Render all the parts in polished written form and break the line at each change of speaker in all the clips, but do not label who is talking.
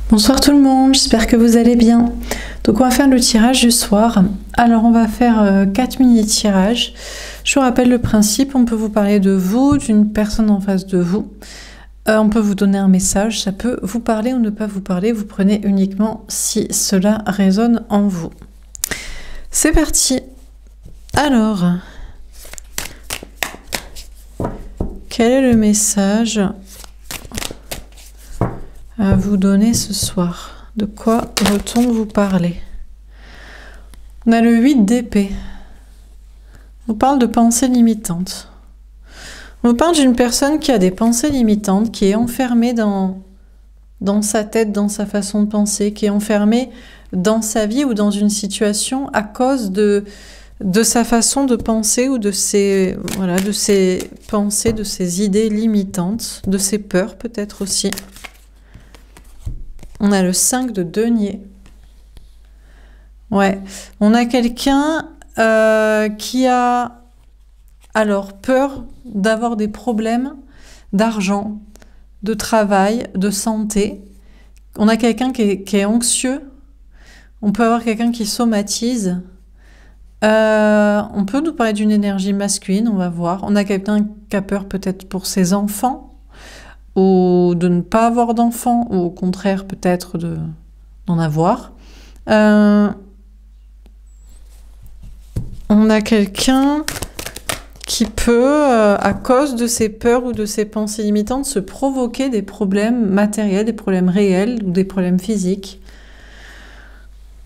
Bonsoir tout le monde, j'espère que vous allez bien. Donc on va faire le tirage du soir. Alors on va faire 4 mini-tirages. Je vous rappelle le principe, on peut vous parler de vous, d'une personne en face de vous. On peut vous donner un message, ça peut vous parler ou ne pas vous parler. Vous prenez uniquement si cela résonne en vous. C'est parti. Alors, quel est le message à vous donner ce soir? De quoi veut-on vous parler? On a le 8 d'épée. On parle de pensées limitantes. On parle d'une personne qui a des pensées limitantes, qui est enfermée dans sa tête, dans sa façon de penser, qui est enfermée dans sa vie ou dans une situation à cause de sa façon de penser ou de ses pensées, de ses idées limitantes, de ses peurs peut-être aussi. On a le 5 de denier. Ouais, on a quelqu'un qui a alors peur d'avoir des problèmes d'argent, de travail, de santé. On a quelqu'un qui est anxieux. On peut avoir quelqu'un qui somatise. On peut nous parler d'une énergie masculine, on va voir. On a quelqu'un qui a peur peut-être pour ses enfants, ou de ne pas avoir d'enfants, ou au contraire peut-être d'en avoir. On a quelqu'un qui peut, à cause de ses peurs ou de ses pensées limitantes, se provoquer des problèmes matériels, des problèmes réels ou des problèmes physiques.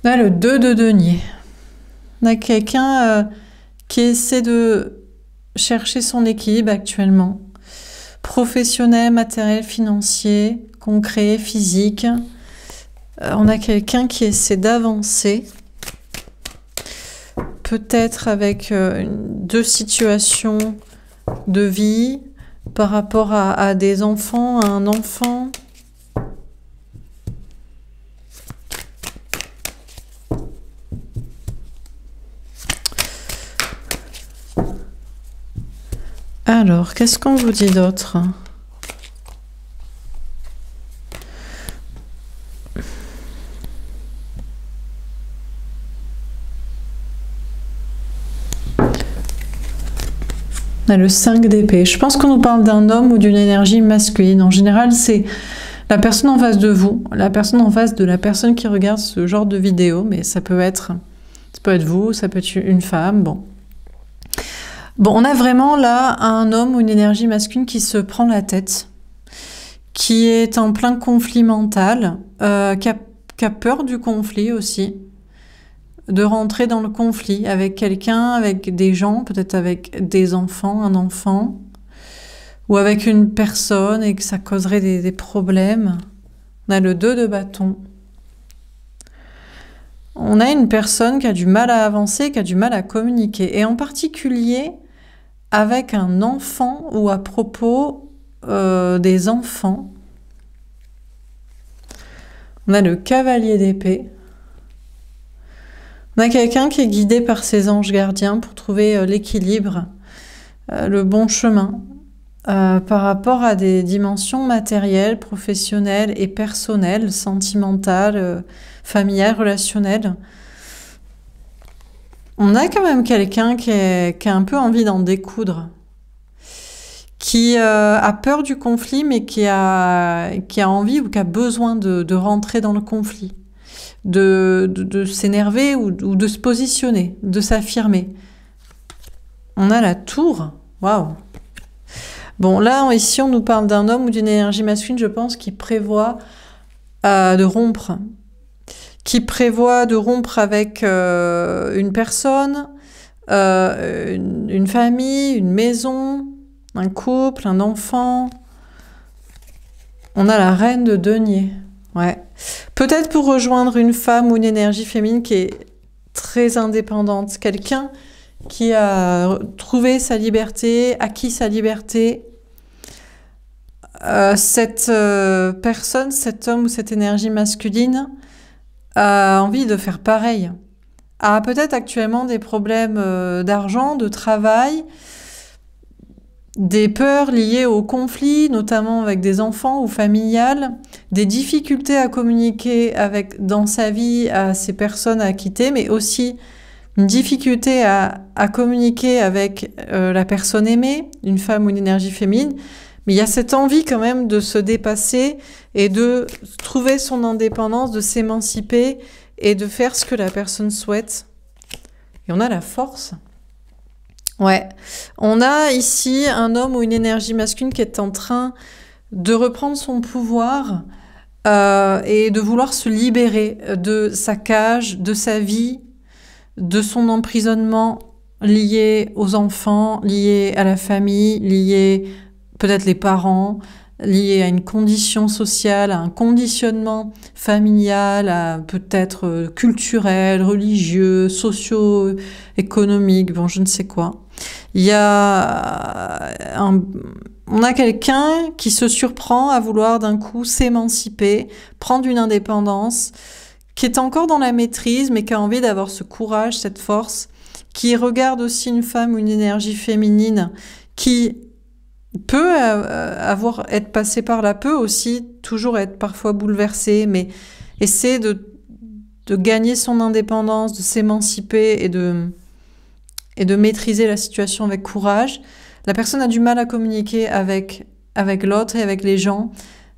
On a le 2 de denier. On a quelqu'un qui essaie de chercher son équilibre actuellement. Professionnel, matériel, financier, concret, physique. On a quelqu'un qui essaie d'avancer. Peut-être avec deux situations de vie par rapport à des enfants, à un enfant. Alors, qu'est-ce qu'on vous dit d'autre ? On a le 5 d'épée. Je pense qu'on nous parle d'un homme ou d'une énergie masculine. En général, c'est la personne en face de vous, la personne en face de la personne qui regarde ce genre de vidéo, mais ça peut être vous, ça peut être une femme, bon. Bon, on a vraiment là un homme ou une énergie masculine qui se prend la tête, qui est en plein conflit mental, qui a peur du conflit aussi, de rentrer dans le conflit avec quelqu'un, avec des gens, peut-être avec des enfants, un enfant, ou avec une personne et que ça causerait des problèmes. On a le 2 de bâton. On a une personne qui a du mal à avancer, qui a du mal à communiquer, et en particulier avec un enfant ou à propos des enfants. On a le cavalier d'épée. On a quelqu'un qui est guidé par ses anges gardiens pour trouver l'équilibre, le bon chemin par rapport à des dimensions matérielles, professionnelles et personnelles, sentimentales, familiales, relationnelles. On a quand même quelqu'un qui a un peu envie d'en découdre, qui a peur du conflit, mais qui a envie ou qui a besoin de rentrer dans le conflit, de s'énerver ou de se positionner, de s'affirmer. On a la tour. Waouh! Bon, là, ici, on nous parle d'un homme ou d'une énergie masculine, je pense, qui prévoit de rompre. Qui prévoit de rompre avec une personne, une famille, une maison, un couple, un enfant. On a la reine de denier. Ouais. Peut-être pour rejoindre une femme ou une énergie féminine qui est très indépendante. Quelqu'un qui a trouvé sa liberté, acquis sa liberté. Cette personne, cet homme ou cette énergie masculine a envie de faire pareil, a peut-être actuellement des problèmes d'argent, de travail, des peurs liées au conflit, notamment avec des enfants ou familiales, des difficultés à communiquer dans sa vie à ces personnes à quitter, mais aussi une difficulté à communiquer avec la personne aimée, une femme ou une énergie féminine. Mais il y a cette envie quand même de se dépasser et de trouver son indépendance, de s'émanciper et de faire ce que la personne souhaite. Et on a la force. Ouais, on a ici un homme ou une énergie masculine qui est en train de reprendre son pouvoir et de vouloir se libérer de sa cage, de sa vie, de son emprisonnement lié aux enfants, lié à la famille, lié peut-être les parents, lié à une condition sociale, à un conditionnement familial, à peut-être culturel, religieux, socio-économique, bon, je ne sais quoi. On a quelqu'un qui se surprend à vouloir d'un coup s'émanciper, prendre une indépendance, qui est encore dans la maîtrise, mais qui a envie d'avoir ce courage, cette force, qui regarde aussi une femme ou une énergie féminine qui peut être passée par là, peut aussi toujours être parfois bouleversée, mais essaie de gagner son indépendance, de s'émanciper et de maîtriser la situation avec courage. La personne a du mal à communiquer avec l'autre et avec les gens,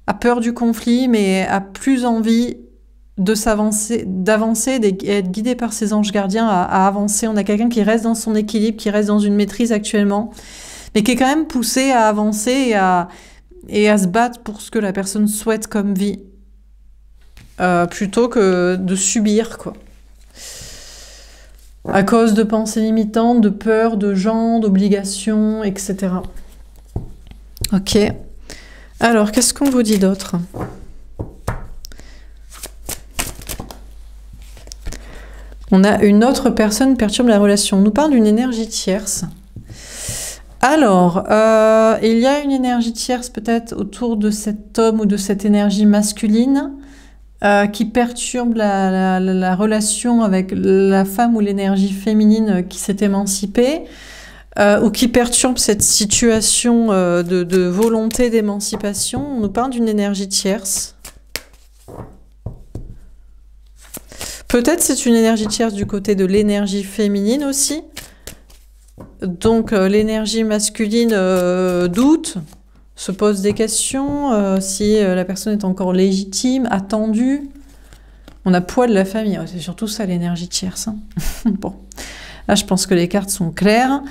a peur du conflit, mais a plus envie d'avancer, et être guidé par ses anges gardiens à avancer. On a quelqu'un qui reste dans son équilibre, qui reste dans une maîtrise actuellement, mais qui est quand même poussé à avancer et à se battre pour ce que la personne souhaite comme vie, plutôt que de subir, quoi. À cause de pensées limitantes, de peurs, de gens, d'obligations, etc. Ok. Alors, qu'est-ce qu'on vous dit d'autre ? On a une autre personne perturbe la relation. On nous parle d'une énergie tierce. Alors, il y a une énergie tierce peut-être autour de cet homme ou de cette énergie masculine qui perturbe la relation avec la femme ou l'énergie féminine qui s'est émancipée, ou qui perturbe cette situation de volonté d'émancipation. On nous parle d'une énergie tierce. Peut-être c'est une énergie tierce du côté de l'énergie féminine aussi. Donc l'énergie masculine doute, se pose des questions, si la personne est encore légitime, attendue. On a poids de la famille, c'est surtout ça l'énergie tierce. Hein. Bon, là je pense que les cartes sont claires.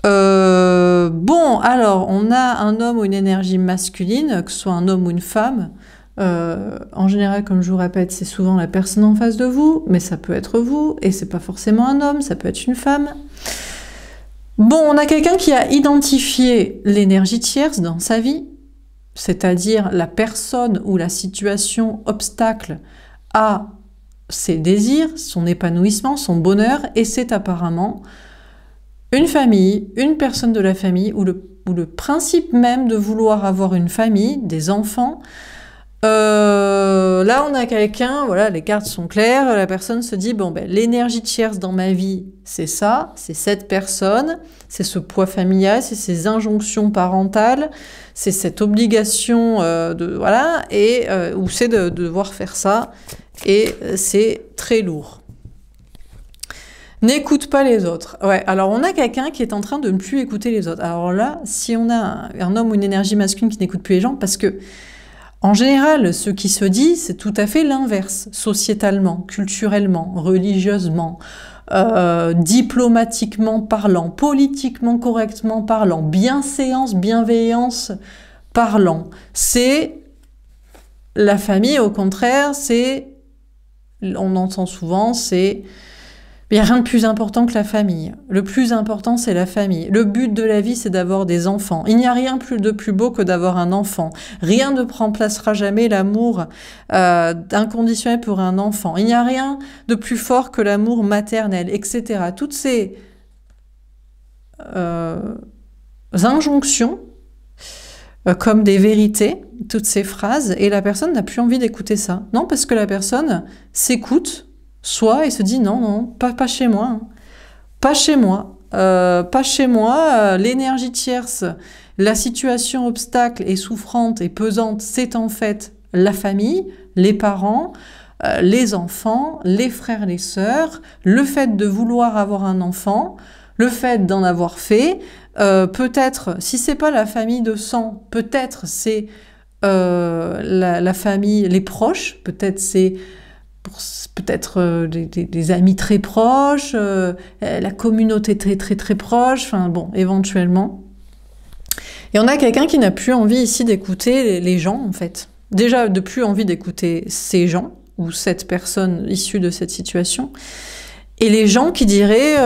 Bon, alors on a un homme ou une énergie masculine, que ce soit un homme ou une femme. En général, comme je vous répète, c'est souvent la personne en face de vous, mais ça peut être vous, et c'est pas forcément un homme, ça peut être une femme. Bon, on a quelqu'un qui a identifié l'énergie tierce dans sa vie, c'est-à-dire la personne ou la situation obstacle à ses désirs, son épanouissement, son bonheur, et c'est apparemment une famille, une personne de la famille, ou le principe même de vouloir avoir une famille, des enfants. Là, on a quelqu'un, voilà, les cartes sont claires, la personne se dit, bon, ben, l'énergie tierce dans ma vie, c'est ça, c'est cette personne, c'est ce poids familial, c'est ces injonctions parentales, c'est cette obligation voilà, et ou c'est de devoir faire ça, et c'est très lourd. N'écoute pas les autres. Ouais, alors on a quelqu'un qui est en train de ne plus écouter les autres. Alors là, si on a un homme ou une énergie masculine qui n'écoute plus les gens, parce que en général, ce qui se dit, c'est tout à fait l'inverse, sociétalement, culturellement, religieusement, diplomatiquement parlant, politiquement correctement parlant, bienséance, bienveillance parlant. C'est la famille, au contraire, on entend souvent, il n'y a rien de plus important que la famille. Le plus important, c'est la famille. Le but de la vie, c'est d'avoir des enfants. Il n'y a rien de plus beau que d'avoir un enfant. Rien ne remplacera jamais l'amour inconditionnel pour un enfant. Il n'y a rien de plus fort que l'amour maternel, etc. Toutes ces injonctions, comme des vérités, toutes ces phrases, et la personne n'a plus envie d'écouter ça. Non, parce que la personne s'écoute, soit et se dit non, pas chez moi, hein. Pas chez moi. pas chez moi, l'énergie tierce, la situation obstacle et souffrante et pesante, c'est en fait la famille, les parents, les enfants, les frères, les sœurs, le fait de vouloir avoir un enfant, le fait d'en avoir fait, peut-être, si c'est pas la famille de sang, peut-être c'est la famille, les proches, peut-être c'est peut-être des amis très proches, la communauté très très très proche, enfin bon, éventuellement. Et on a quelqu'un qui n'a plus envie ici d'écouter les gens, en fait. Déjà, de plus envie d'écouter ces gens, ou cette personne issue de cette situation, et les gens qui diraient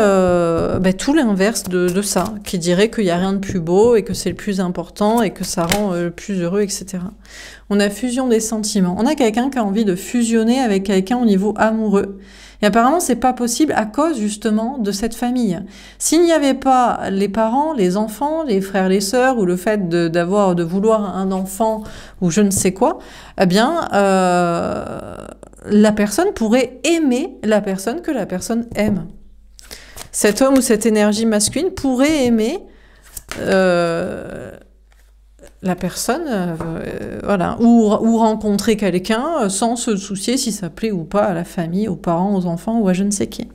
tout l'inverse de ça, qui diraient qu'il n'y a rien de plus beau et que c'est le plus important et que ça rend le plus heureux, etc. On a fusion des sentiments. On a quelqu'un qui a envie de fusionner avec quelqu'un au niveau amoureux. Et apparemment, c'est pas possible à cause justement de cette famille. S'il n'y avait pas les parents, les enfants, les frères, les sœurs, ou le fait de vouloir un enfant ou je ne sais quoi, eh bien, la personne pourrait aimer la personne que la personne aime. Cet homme ou cette énergie masculine pourrait aimer la personne, voilà, ou rencontrer quelqu'un sans se soucier si ça plaît ou pas à la famille, aux parents, aux enfants ou à je ne sais qui.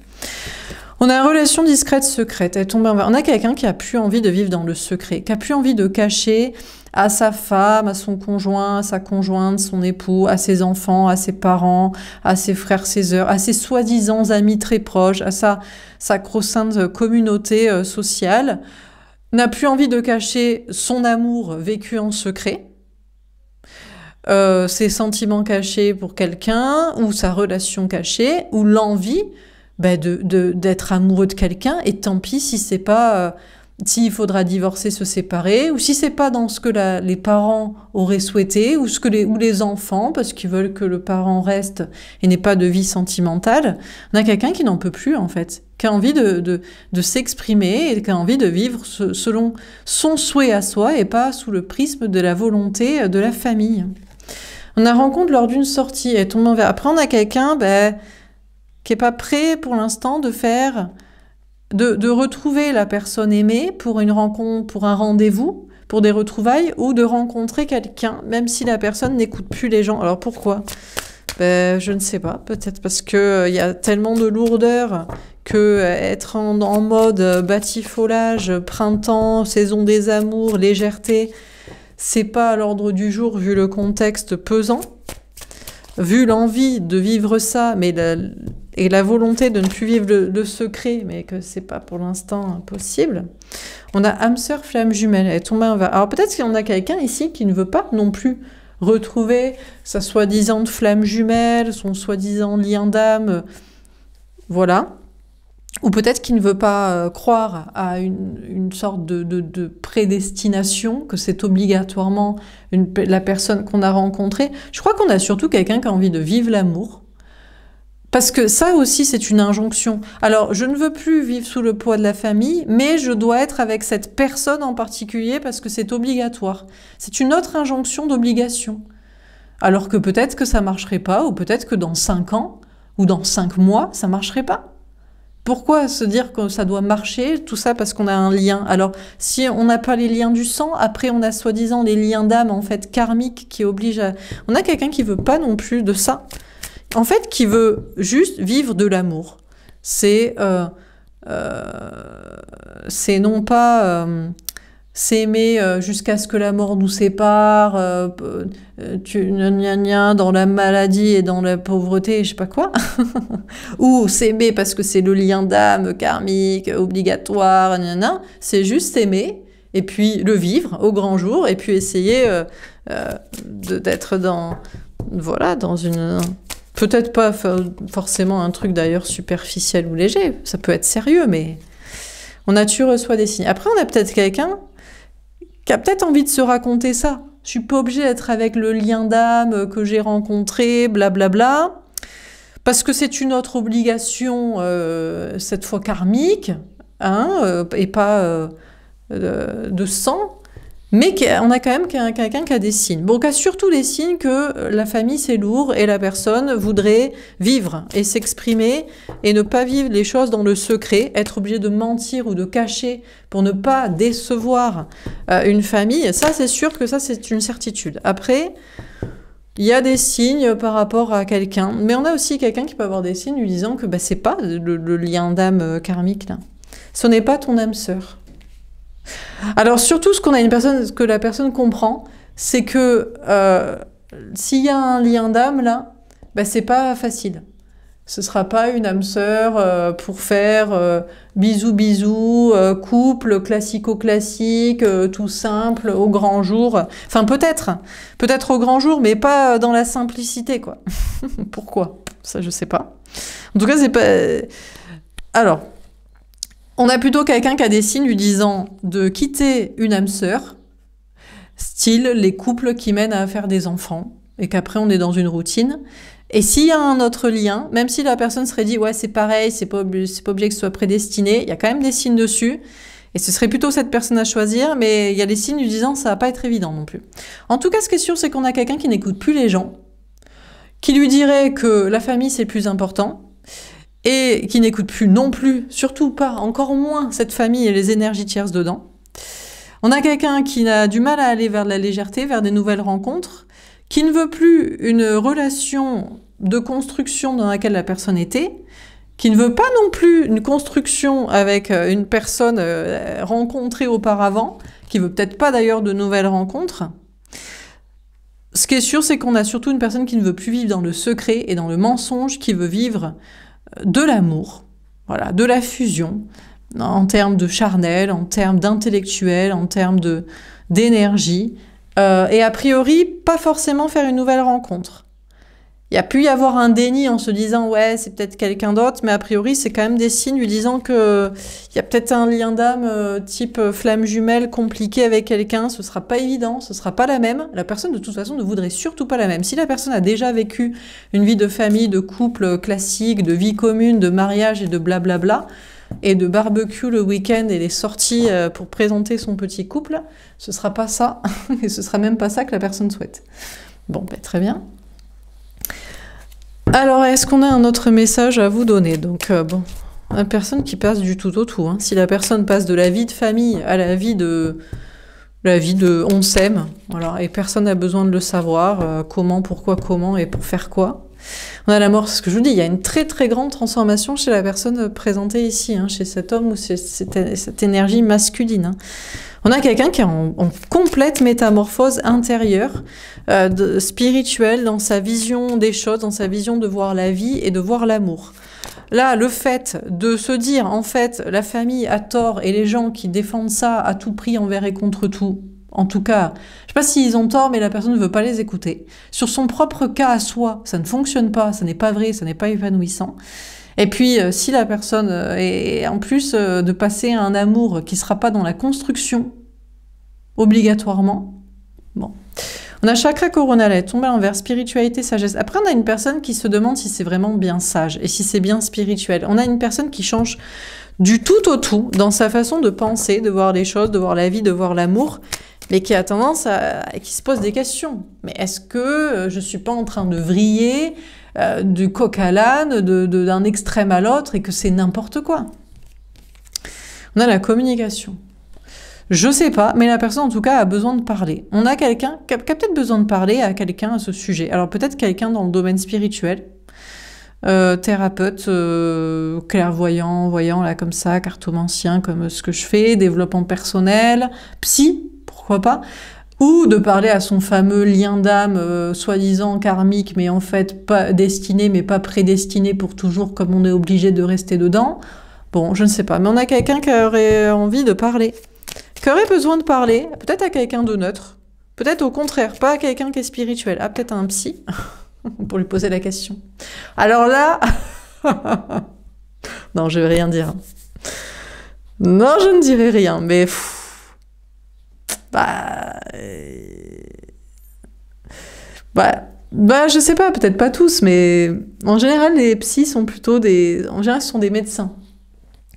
On a une relation discrète, secrète. Elle tombe on a quelqu'un qui a plus envie de vivre dans le secret, qui a plus envie de cacher à sa femme, à son conjoint, à sa conjointe, son époux, à ses enfants, à ses parents, à ses frères, ses sœurs, à ses soi-disant amis très proches, à sa sacro-sainte communauté sociale, n'a plus envie de cacher son amour vécu en secret, ses sentiments cachés pour quelqu'un, ou sa relation cachée, ou l'envie d'être amoureux de quelqu'un, et tant pis si c'est pas... s'il faudra divorcer, se séparer, ou si c'est pas dans ce que les parents auraient souhaité, ou les enfants, parce qu'ils veulent que le parent reste et n'ait pas de vie sentimentale, on a quelqu'un qui n'en peut plus, en fait, qui a envie de s'exprimer et qui a envie de vivre selon son souhait à soi et pas sous le prisme de la volonté de la famille. On a rencontre lors d'une sortie, elle tombe en verre. Après, on a quelqu'un qui est pas prêt pour l'instant de retrouver la personne aimée pour une rencontre, pour un rendez-vous, pour des retrouvailles, ou de rencontrer quelqu'un, même si la personne n'écoute plus les gens. Alors pourquoi ? Je ne sais pas, peut-être parce que y a tellement de lourdeur que être en mode batifolage, printemps, saison des amours, légèreté, c'est pas à l'ordre du jour vu le contexte pesant, vu l'envie de vivre ça, mais la volonté de ne plus vivre le secret, mais que c'est pas pour l'instant possible. On a âme sœur, flamme jumelle, elle tombe en bas. Alors peut-être qu'il y en a quelqu'un ici qui ne veut pas non plus retrouver sa soi-disant flamme jumelle, son soi-disant lien d'âme, voilà. Ou peut-être qu'il ne veut pas croire à une sorte de prédestination, que c'est obligatoirement la personne qu'on a rencontrée. Je crois qu'on a surtout quelqu'un qui a envie de vivre l'amour. Parce que ça aussi, c'est une injonction. Alors, je ne veux plus vivre sous le poids de la famille, mais je dois être avec cette personne en particulier parce que c'est obligatoire. C'est une autre injonction d'obligation. Alors que peut-être que ça marcherait pas, ou peut-être que dans 5 ans, ou dans 5 mois, ça marcherait pas. Pourquoi se dire que ça doit marcher, tout ça parce qu'on a un lien? Alors, si on n'a pas les liens du sang, après on a soi-disant les liens d'âme, en fait, karmiques, qui obligent à... On a quelqu'un qui veut pas non plus de ça. En fait, qui veut juste vivre de l'amour. C'est non pas s'aimer jusqu'à ce que la mort nous sépare, dans la maladie et dans la pauvreté, je sais pas quoi. Ou s'aimer parce que c'est le lien d'âme karmique, obligatoire, c'est juste s'aimer et puis le vivre au grand jour et puis essayer d'être dans une... Peut-être pas forcément un truc d'ailleurs superficiel ou léger, ça peut être sérieux, mais on a tu reçois des signes. Après, on a peut-être quelqu'un qui a peut-être envie de se raconter ça. Je suis pas obligée d'être avec le lien d'âme que j'ai rencontré, blablabla, parce que c'est une autre obligation, cette fois karmique, et pas de sang. Mais on a quand même quelqu'un qui a des signes. Bon, qui a surtout des signes que la famille c'est lourd et la personne voudrait vivre et s'exprimer et ne pas vivre les choses dans le secret, être obligé de mentir ou de cacher pour ne pas décevoir une famille. Ça, c'est sûr que ça, c'est une certitude. Après, il y a des signes par rapport à quelqu'un, mais on a aussi quelqu'un qui peut avoir des signes lui disant que bah, c'est pas le lien d'âme karmique, là. Ce n'est pas ton âme sœur. Alors surtout, ce que la personne comprend, c'est que s'il y a un lien d'âme là, bah, c'est pas facile. Ce sera pas une âme sœur pour faire bisous bisous, couple classico-classique, tout simple, au grand jour. Enfin peut-être au grand jour, mais pas dans la simplicité quoi. Pourquoi? Ça je sais pas. En tout cas c'est pas. Alors. On a plutôt quelqu'un qui a des signes lui disant de quitter une âme sœur, style les couples qui mènent à faire des enfants, et qu'après on est dans une routine. Et s'il y a un autre lien, même si la personne serait dit ouais c'est pareil, c'est pas obligé que ce soit prédestiné, il y a quand même des signes dessus, et ce serait plutôt cette personne à choisir, mais il y a des signes lui disant ça va pas être évident non plus. En tout cas, ce qui est sûr, c'est qu'on a quelqu'un qui n'écoute plus les gens, qui lui dirait que la famille c'est le plus important, et qui n'écoute plus non plus, surtout pas, encore moins, cette famille et les énergies tierces dedans. On a quelqu'un qui a du mal à aller vers de la légèreté, vers des nouvelles rencontres, qui ne veut plus une relation de construction dans laquelle la personne était, qui ne veut pas non plus une construction avec une personne rencontrée auparavant, qui veut peut-être pas d'ailleurs de nouvelles rencontres. Ce qui est sûr, c'est qu'on a surtout une personne qui ne veut plus vivre dans le secret et dans le mensonge, qui veut vivre de l'amour, voilà, de la fusion, en termes de charnel, en termes d'intellectuel, en termes d'énergie, et a priori, pas forcément faire une nouvelle rencontre. Il y a pu y avoir un déni en se disant « ouais, c'est peut-être quelqu'un d'autre », mais a priori, c'est quand même des signes lui disant que il y a peut-être un lien d'âme type flamme jumelle compliqué avec quelqu'un, ce sera pas évident, ce sera pas la même. La personne, de toute façon, ne voudrait surtout pas la même. Si la personne a déjà vécu une vie de famille, de couple classique, de vie commune, de mariage et de blablabla, et de barbecue le week-end et les sorties pour présenter son petit couple, ce sera pas ça, et ce sera même pas ça que la personne souhaite. Bon, ben, très bien. Alors, est-ce qu'on a un autre message à vous donner? Donc, bon, une personne qui passe du tout au tout. Hein. Si la personne passe de la vie de famille à la vie de on s'aime, voilà, et personne n'a besoin de le savoir, comment, pourquoi, comment et pour faire quoi. On a la mort, ce que je vous dis, il y a une très très grande transformation chez la personne présentée ici, hein, chez cet homme ou cette énergie masculine. Hein. On a quelqu'un qui est en complète métamorphose intérieure, spirituelle, dans sa vision des choses, dans sa vision de voir la vie et de voir l'amour. Là, le fait de se dire, en fait, la famille a tort et les gens qui défendent ça à tout prix envers et contre tout, en tout cas, je sais pas s'ils ont tort, mais la personne ne veut pas les écouter. Sur son propre cas à soi, ça ne fonctionne pas, ça n'est pas vrai, ça n'est pas épanouissant. Et puis, si la personne est en plus de passer à un amour qui sera pas dans la construction, obligatoirement, bon. On a chakra coronal, tombé à l'envers, spiritualité, sagesse. Après, on a une personne qui se demande si c'est vraiment bien sage et si c'est bien spirituel. On a une personne qui change du tout au tout dans sa façon de penser, de voir les choses, de voir la vie, de voir l'amour, mais qui a tendance qui se pose des questions. Mais est-ce que je suis pas en train de vriller du coq à l'âne, d'un extrême à l'autre, et que c'est n'importe quoi? On a la communication. Je sais pas, mais la personne en tout cas a besoin de parler. On a quelqu'un qui a peut-être besoin de parler à quelqu'un à ce sujet. Alors peut-être quelqu'un dans le domaine spirituel, thérapeute, clairvoyant, voyant là comme ça, cartomancien comme ce que je fais, développement personnel, psy, pourquoi pas, ou de parler à son fameux lien d'âme, soi-disant karmique, mais en fait pas destiné, mais pas prédestiné pour toujours, comme on est obligé de rester dedans. Bon, je ne sais pas, mais on a quelqu'un qui aurait envie de parler. Qui aurait besoin de parler, peut-être à quelqu'un de neutre, peut-être au contraire, pas à quelqu'un qui est spirituel, ah peut-être à un psy, pour lui poser la question. Alors là, non, je vais rien dire. Non, je ne dirai rien, mais je sais pas, peut-être pas tous, mais en général, les psys sont plutôt en général, ce sont des médecins.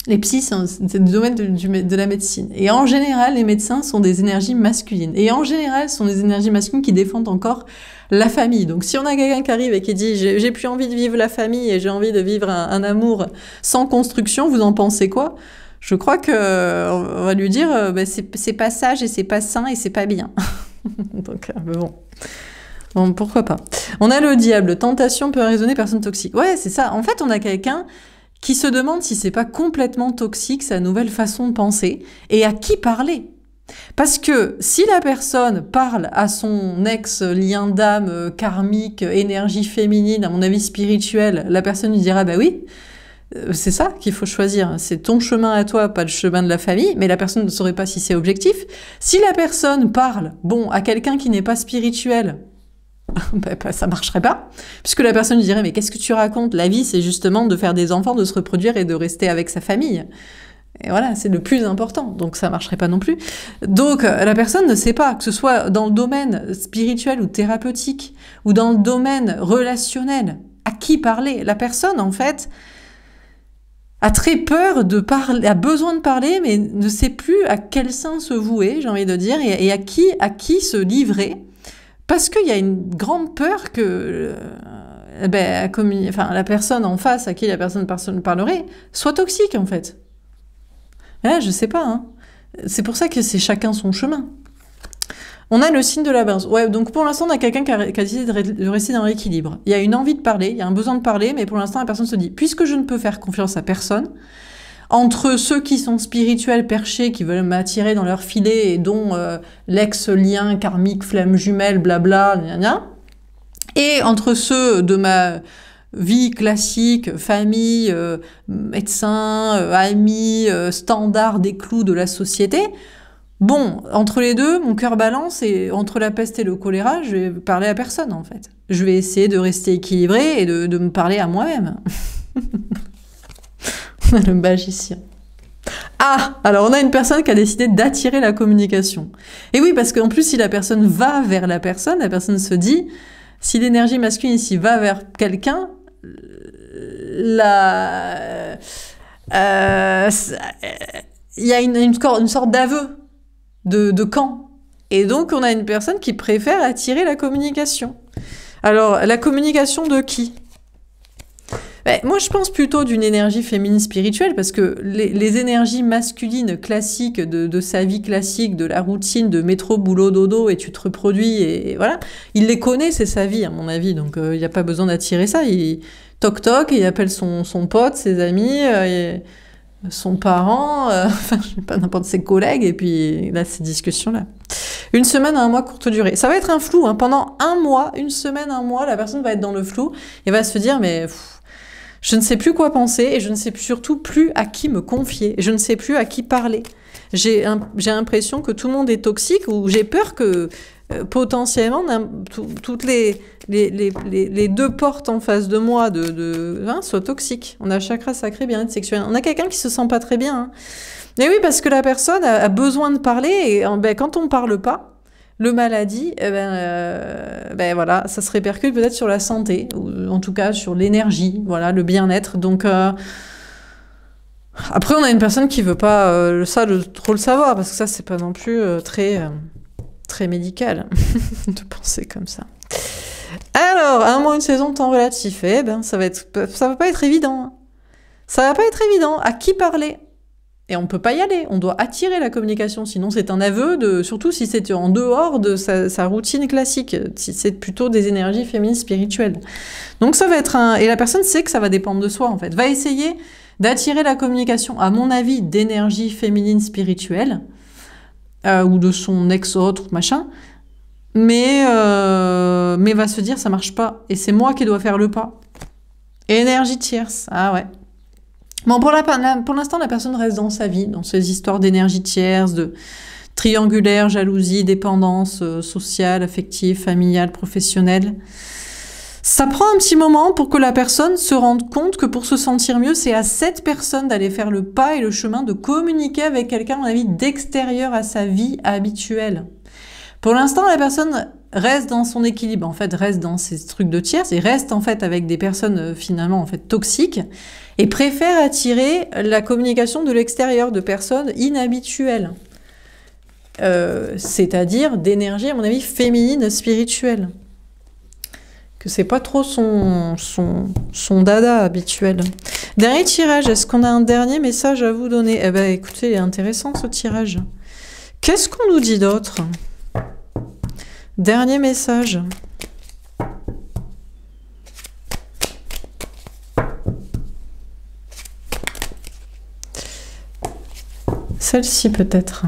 Les psys, c'est le domaine de la médecine. Et en général, les médecins sont des énergies masculines. Et en général, ce sont des énergies masculines qui défendent encore la famille. Donc si on a quelqu'un qui arrive et qui dit « j'ai plus envie de vivre la famille et j'ai envie de vivre un amour sans construction », vous en pensez quoi? Je crois que on va lui dire c'est pas sage et c'est pas sain et c'est pas bien. Donc bon, pourquoi pas. On a le diable, tentation peut raisonner, personne toxique. Ouais, c'est ça. En fait, on a quelqu'un qui se demande si c'est pas complètement toxique sa nouvelle façon de penser et à qui parler. Parce que si la personne parle à son ex-lien d'âme karmique, énergie féminine, à mon avis spirituelle, la personne lui dira bah oui, c'est ça qu'il faut choisir. C'est ton chemin à toi, pas le chemin de la famille, mais la personne ne saurait pas si c'est objectif. Si la personne parle, à quelqu'un qui n'est pas spirituel, ça marcherait pas, puisque la personne lui dirait mais qu'est-ce que tu racontes? La vie, c'est justement de faire des enfants, de se reproduire et de rester avec sa famille. Et voilà, c'est le plus important, donc ça marcherait pas non plus. Donc la personne ne sait pas, que ce soit dans le domaine spirituel ou thérapeutique, ou dans le domaine relationnel, à qui parler. La personne, en fait, a très peur de parler, a besoin de parler, mais ne sait plus à quel sein se vouer, j'ai envie de dire, et à qui se livrer. Parce qu'il y a une grande peur que la personne en face à qui la personne parlerait soit toxique, en fait. Là, je sais pas. Hein. C'est pour ça que c'est chacun son chemin. On a le signe de la balance. Ouais, donc pour l'instant, on a quelqu'un qui a décidé de rester dans l'équilibre. Il y a une envie de parler, il y a un besoin de parler, mais pour l'instant, la personne se dit, puisque je ne peux faire confiance à personne, entre ceux qui sont spirituels, perchés, qui veulent m'attirer dans leur filet, et dont l'ex-lien karmique, flamme jumelle, blabla, gna gna, et entre ceux de ma vie classique, famille, médecin, amis, standard des clous de la société, entre les deux, mon cœur balance, et entre la peste et le choléra, je vais parler à personne, en fait. Je vais essayer de rester équilibré et de me parler à moi-même. Le magicien. Ah, alors on a une personne qui a décidé d'attirer la communication. Et oui, parce qu'en plus, si la personne va vers la personne se dit, si l'énergie masculine ici va vers quelqu'un, il y a une sorte d'aveu de camp. Et donc, on a une personne qui préfère attirer la communication. Alors, la communication de qui ? Moi, je pense plutôt d'une énergie féminine spirituelle, parce que les énergies masculines classiques de sa vie classique, de la routine, de métro, boulot, dodo, et tu te reproduis, et voilà, il les connaît, c'est sa vie, à mon avis, donc il n'y a pas besoin d'attirer ça. Il toc-toc, il appelle son pote, ses amis, son parent, je sais pas, n'importe ses collègues, et puis là, ces discussions-là. Une semaine à un mois, courte durée. Ça va être un flou, hein. Pendant un mois, une semaine, un mois, la personne va être dans le flou, et va se dire, mais... je ne sais plus quoi penser et je ne sais surtout plus à qui me confier. Je ne sais plus à qui parler. J'ai l'impression que tout le monde est toxique, ou j'ai peur que potentiellement toutes les deux portes en face de moi soient toxiques. On a chakra sacré, bien-être sexuel. On a quelqu'un qui se sent pas très bien. Hein. Et oui, parce que la personne a besoin de parler et quand on parle pas, le maladie, voilà, ça se répercute peut-être sur la santé, ou en tout cas sur l'énergie, voilà, le bien-être. Donc après, on a une personne qui veut pas trop le savoir, parce que ça, c'est pas non plus très médical de penser comme ça. Alors, un mois, une saison, temps relatif, ça va pas être évident. Hein. Ça va pas être évident. À qui parler ? Et on ne peut pas y aller, on doit attirer la communication, sinon c'est un aveu, surtout si c'est en dehors de sa routine classique, si c'est plutôt des énergies féminines spirituelles. Donc ça va être et la personne sait que ça va dépendre de soi, en fait. Va essayer d'attirer la communication, à mon avis, d'énergie féminine spirituelle, ou de son ex-autre, machin, mais va se dire, ça marche pas, et c'est moi qui dois faire le pas. Énergie tierce, ah ouais. Pour l'instant, la personne reste dans sa vie, dans ces histoires d'énergie tierce, de triangulaire, jalousie, dépendance sociale, affective, familiale, professionnelle. Ça prend un petit moment pour que la personne se rende compte que pour se sentir mieux, c'est à cette personne d'aller faire le pas et le chemin de communiquer avec quelqu'un, à mon avis, d'extérieur à sa vie habituelle. Pour l'instant, la personne reste dans son équilibre, en fait, reste dans ses trucs de tierce, et reste en fait avec des personnes finalement en fait toxiques, et préfère attirer la communication de l'extérieur, de personnes inhabituelles. C'est-à-dire d'énergie, à mon avis, féminine, spirituelle. Que c'est pas trop son dada habituel. Dernier tirage, est-ce qu'on a un dernier message à vous donner? Eh ben écoutez, il est intéressant ce tirage. Qu'est-ce qu'on nous dit d'autre? Dernier message. Celle-ci peut-être.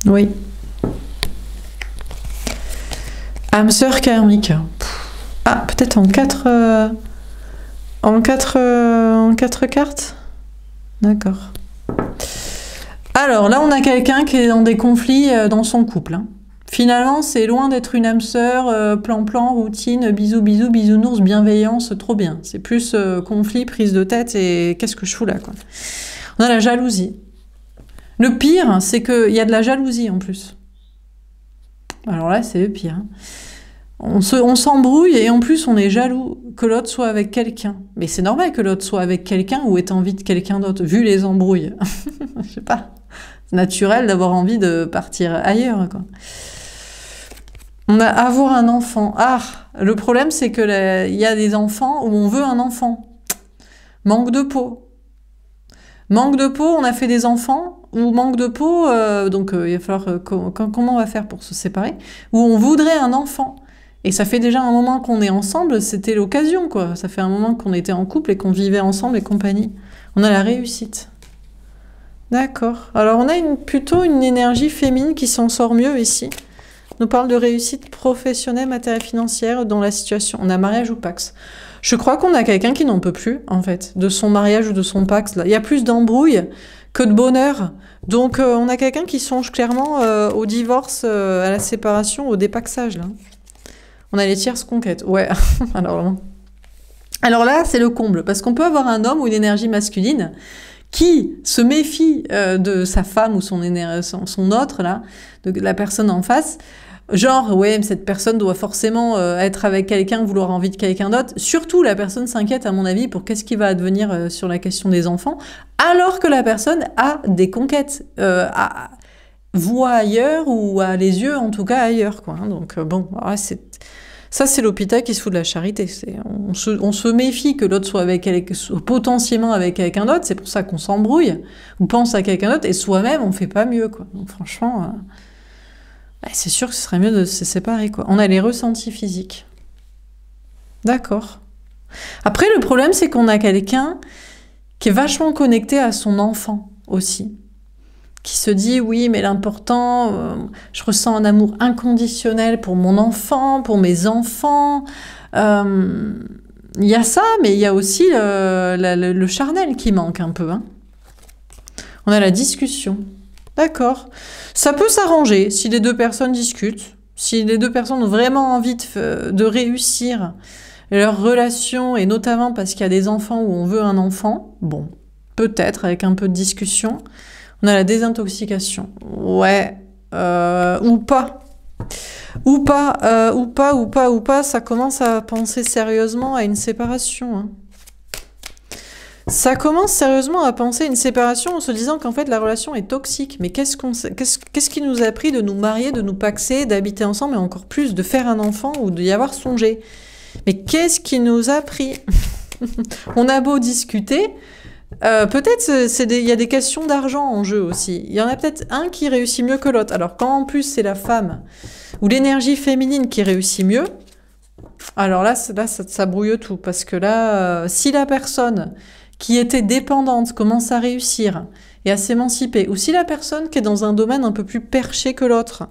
Oui. Âme sœur karmique. Ah, peut-être en quatre cartes. D'accord. Alors là, on a quelqu'un qui est dans des conflits dans son couple. Hein. Finalement, c'est loin d'être une âme sœur, plan-plan, routine, bisous, bisous, bisounours, bienveillance, trop bien. C'est plus conflit, prise de tête et qu'est-ce que je fous là, quoi. On a la jalousie. Le pire, c'est qu'il y a de la jalousie en plus. Alors là, c'est le pire. Hein. On s'embrouille et en plus, on est jaloux que l'autre soit avec quelqu'un. Mais c'est normal que l'autre soit avec quelqu'un ou ait envie de quelqu'un d'autre, vu les embrouilles. Je sais pas. C'est naturel d'avoir envie de partir ailleurs, quoi. On a avoir un enfant. Ah, le problème, c'est que il y a des enfants où on veut un enfant. Manque de peau. Manque de peau, on a fait des enfants, ou manque de peau, donc il va falloir... comment on va faire pour se séparer? Où on voudrait un enfant. Et ça fait déjà un moment qu'on est ensemble, c'était l'occasion, quoi. Ça fait un moment qu'on était en couple et qu'on vivait ensemble et compagnie. On a la réussite. D'accord. Alors on a plutôt une énergie féminine qui s'en sort mieux ici. On nous parle de réussite professionnelle, matérielle, financière dans la situation. On a mariage ou pax. Je crois qu'on a quelqu'un qui n'en peut plus, en fait, de son mariage ou de son pax. Là. Il y a plus d'embrouilles que de bonheur. Donc on a quelqu'un qui songe clairement au divorce, à la séparation, au dépaxage. Là. On a les tierces conquêtes. Ouais, alors là, c'est le comble. Parce qu'on peut avoir un homme ou une énergie masculine qui se méfie de sa femme ou son autre, là, de la personne en face. Genre, ouais, cette personne doit forcément être avec quelqu'un, vouloir envie de quelqu'un d'autre. Surtout, la personne s'inquiète, à mon avis, pour qu'est-ce qui va advenir sur la question des enfants, alors que la personne a des conquêtes, voit ailleurs, ou a les yeux, en tout cas, ailleurs, quoi. Donc, bon, ouais, ça, c'est l'hôpital qui se fout de la charité. On se méfie que l'autre soit potentiellement avec quelqu'un d'autre, c'est pour ça qu'on s'embrouille, on pense à quelqu'un d'autre, et soi-même, on fait pas mieux, quoi. Donc, franchement... c'est sûr que ce serait mieux de se séparer, quoi. On a les ressentis physiques. D'accord. Après, le problème, c'est qu'on a quelqu'un qui est vachement connecté à son enfant aussi. Qui se dit, oui, mais l'important, je ressens un amour inconditionnel pour mon enfant, pour mes enfants. Il y a ça, mais il y a aussi le charnel qui manque un peu. Hein. On a la discussion. D'accord. Ça peut s'arranger si les deux personnes discutent, si les deux personnes ont vraiment envie de réussir leur relation, et notamment parce qu'il y a des enfants où on veut un enfant, bon, peut-être avec un peu de discussion. On a la désintoxication. Ouais, ou pas. Ou pas, ça commence à penser sérieusement à une séparation, hein. Ça commence sérieusement à penser à une séparation en se disant qu'en fait la relation est toxique. Mais qu'est-ce qui nous a pris de nous marier, de nous paxer, d'habiter ensemble et encore plus de faire un enfant ou d'y avoir songé? Mais qu'est-ce qui nous a pris? On a beau discuter, peut-être il y a des questions d'argent en jeu aussi. Il y en a peut-être un qui réussit mieux que l'autre. Alors quand en plus c'est la femme ou l'énergie féminine qui réussit mieux, alors là ça brouille tout. Parce que là, si la personne qui était dépendante commence à réussir et à s'émanciper, ou si la personne qui est dans un domaine un peu plus perché que l'autre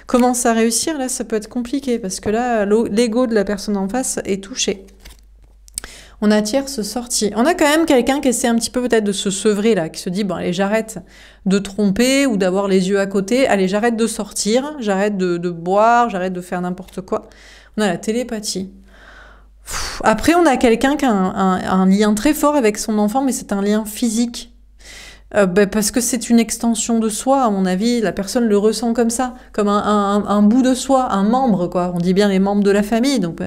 commence à réussir, là, ça peut être compliqué, parce que là, l'ego de la personne en face est touché. On a tierce sortie. On a quand même quelqu'un qui essaie un petit peu peut-être de se sevrer, là, qui se dit, bon, allez, j'arrête de tromper ou d'avoir les yeux à côté, allez, j'arrête de sortir, j'arrête de boire, j'arrête de faire n'importe quoi. On a la télépathie. Après, on a quelqu'un qui a un lien très fort avec son enfant, mais c'est un lien physique. Parce que c'est une extension de soi, à mon avis, la personne le ressent comme ça, comme un bout de soi, un membre, quoi. On dit bien les membres de la famille, donc...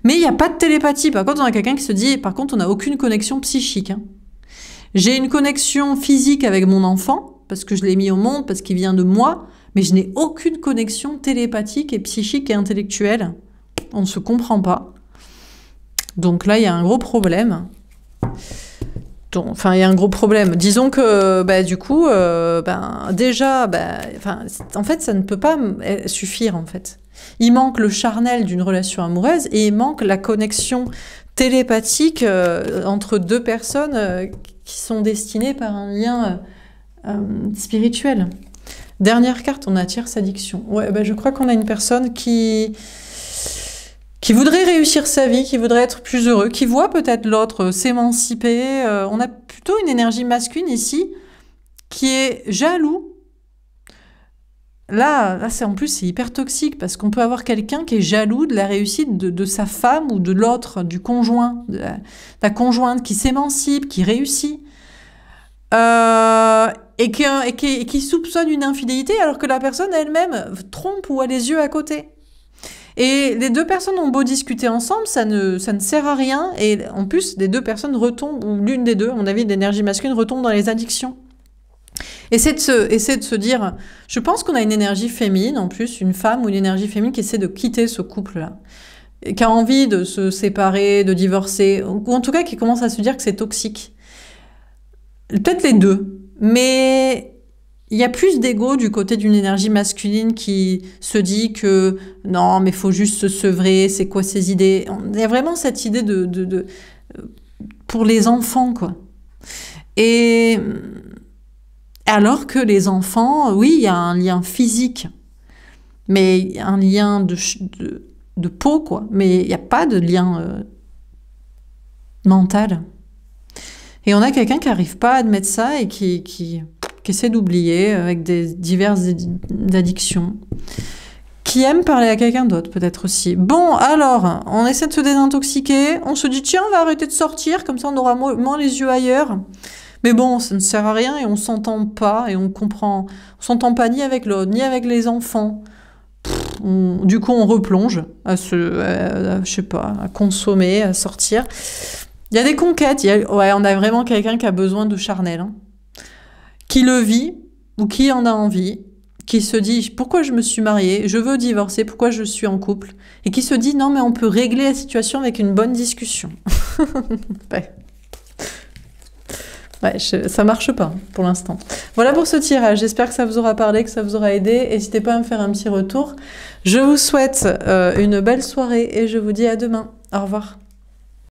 Mais il n'y a pas de télépathie. Par contre, on a quelqu'un qui se dit, par contre, on n'a aucune connexion psychique. Hein. J'ai une connexion physique avec mon enfant, parce que je l'ai mis au monde, parce qu'il vient de moi, mais je n'ai aucune connexion télépathique et psychique et intellectuelle. On ne se comprend pas. Donc là, il y a un gros problème. Enfin, il y a un gros problème. Disons que, du coup, déjà, en fait, ça ne peut pas suffire, en fait. Il manque le charnel d'une relation amoureuse et il manque la connexion télépathique entre deux personnes qui sont destinées par un lien spirituel. Dernière carte, on a tierce addiction. Ouais, je crois qu'on a une personne qui voudrait réussir sa vie, qui voudrait être plus heureux, qui voit peut-être l'autre s'émanciper. On a plutôt une énergie masculine ici qui est jaloux. Là en plus, c'est hyper toxique parce qu'on peut avoir quelqu'un qui est jaloux de la réussite de sa femme ou de l'autre, du conjoint, de la conjointe qui s'émancipe, qui réussit. Et qui soupçonne une infidélité alors que la personne elle-même trompe ou a les yeux à côté. Et les deux personnes ont beau discuter ensemble, ça ne sert à rien. Et en plus, les deux personnes retombent, ou l'une des deux, à mon avis, l'énergie masculine retombe dans les addictions. Essaie de se dire, je pense qu'on a une énergie féminine, en plus, une femme ou une énergie féminine qui essaie de quitter ce couple-là, qui a envie de se séparer, de divorcer, ou en tout cas qui commence à se dire que c'est toxique. Peut-être les deux, mais il y a plus d'ego du côté d'une énergie masculine qui se dit que non, mais il faut juste se sevrer, c'est quoi ces idées? Il y a vraiment cette idée pour les enfants, quoi. Et alors que les enfants, oui, il y a un lien physique, mais un lien de peau, quoi. Mais il n'y a pas de lien mental. Et on a quelqu'un qui n'arrive pas à admettre ça et qui essaie d'oublier avec des diverses addictions, qui aime parler à quelqu'un d'autre peut-être aussi. Bon, alors, on essaie de se désintoxiquer, on se dit tiens, on va arrêter de sortir, comme ça on aura moins les yeux ailleurs. Mais bon, ça ne sert à rien et on s'entend pas et on s'entend pas ni avec l'autre, ni avec les enfants. Du coup, on replonge à je sais pas, à consommer, à sortir. Il y a des conquêtes, ouais, on a vraiment quelqu'un qui a besoin de charnel, hein, qui le vit ou qui en a envie, qui se dit pourquoi je me suis mariée, je veux divorcer, pourquoi je suis en couple, et qui se dit non mais on peut régler la situation avec une bonne discussion. Ouais, ça marche pas pour l'instant. Voilà pour ce tirage, j'espère que ça vous aura parlé, que ça vous aura aidé. N'hésitez pas à me faire un petit retour. Je vous souhaite une belle soirée et je vous dis à demain. Au revoir.